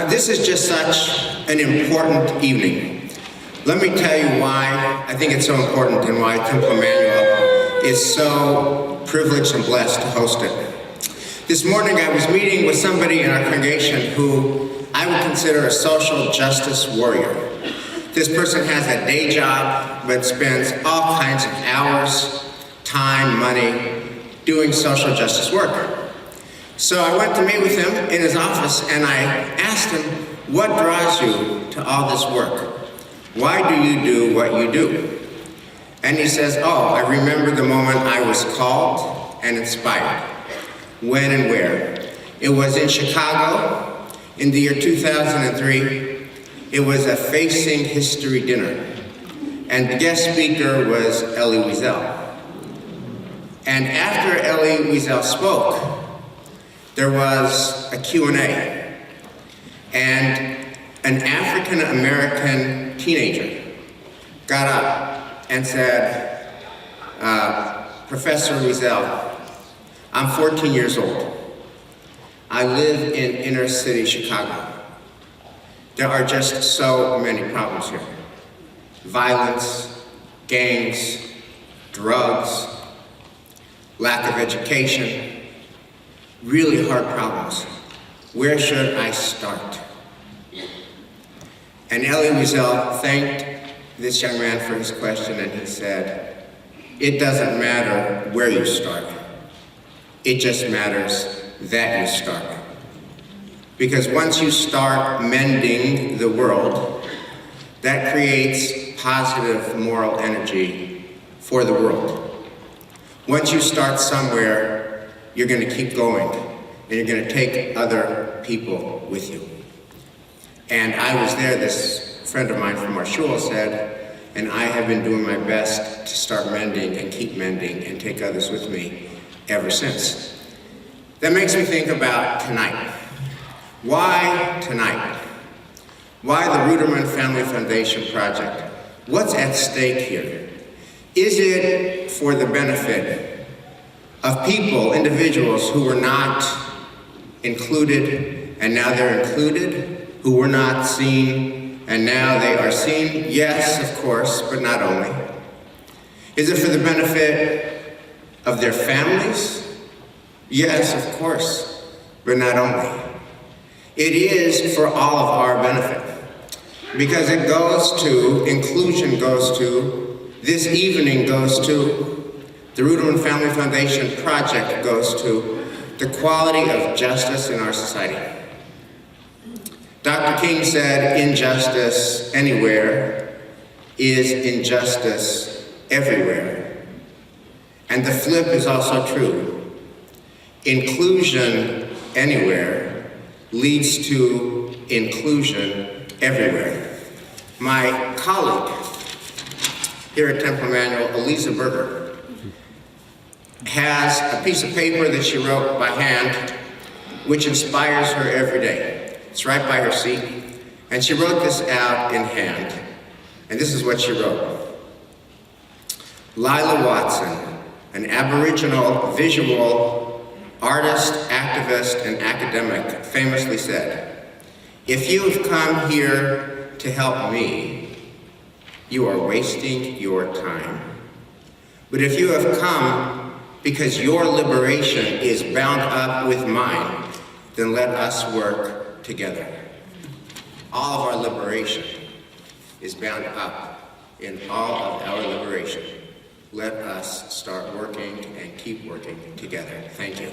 This is just such an important evening. Let me tell you why I think it's so important and why Temple Emmanuel is so privileged and blessed to host it. This morning I was meeting with somebody in our congregation who I would consider a social justice warrior. This person has a day job but spends all kinds of hours, time, money doing social justice work. So I went to meet with him in his office and I asked him, what draws you to all this work? Why do you do what you do? And he says, oh, I remember the moment I was called and inspired. When and where? It was in Chicago in the year 2003. It was a Facing History dinner. And the guest speaker was Elie Wiesel. And after Elie Wiesel spoke, there was a Q&A, and an African-American teenager got up and said, Professor Wiesel, I'm 14 years old. I live in inner city Chicago. There are just so many problems here. Violence, gangs, drugs, lack of education, really hard problems. Where should I start? And Elie Wiesel thanked this young man for his question, and he said, it doesn't matter where you start. It just matters that you start. Because once you start mending the world, that creates positive moral energy for the world. Once you start somewhere, you're going to keep going, and you're going to take other people with you. And I was there, this friend of mine from our shul said, and I have been doing my best to start mending and keep mending and take others with me ever since. That makes me think about tonight. Why tonight? Why the Ruderman Family Foundation Project? What's at stake here? Is it for the benefit of people, individuals who were not included and now they're included, who were not seen and now they are seen? Yes, of course, but not only. Is it for the benefit of their families? Yes, of course, but not only. It is for all of our benefit because it goes to, inclusion goes to, this evening goes to, the Ruderman Family Foundation Project goes to the quality of justice in our society. Dr. King said, injustice anywhere is injustice everywhere. And the flip is also true. Inclusion anywhere leads to inclusion everywhere. My colleague here at Temple Emmanuel, Elisa Berger, has a piece of paper that she wrote by hand, which inspires her every day. It's right by her seat, and she wrote this out in hand, and this is what she wrote. Lila Watson, an Aboriginal visual artist, activist, and academic, famously said, if you have come here to help me, you are wasting your time. But if you have come because your liberation is bound up with mine, then let us work together. All of our liberation is bound up in all of our liberation. Let us start working and keep working together. Thank you.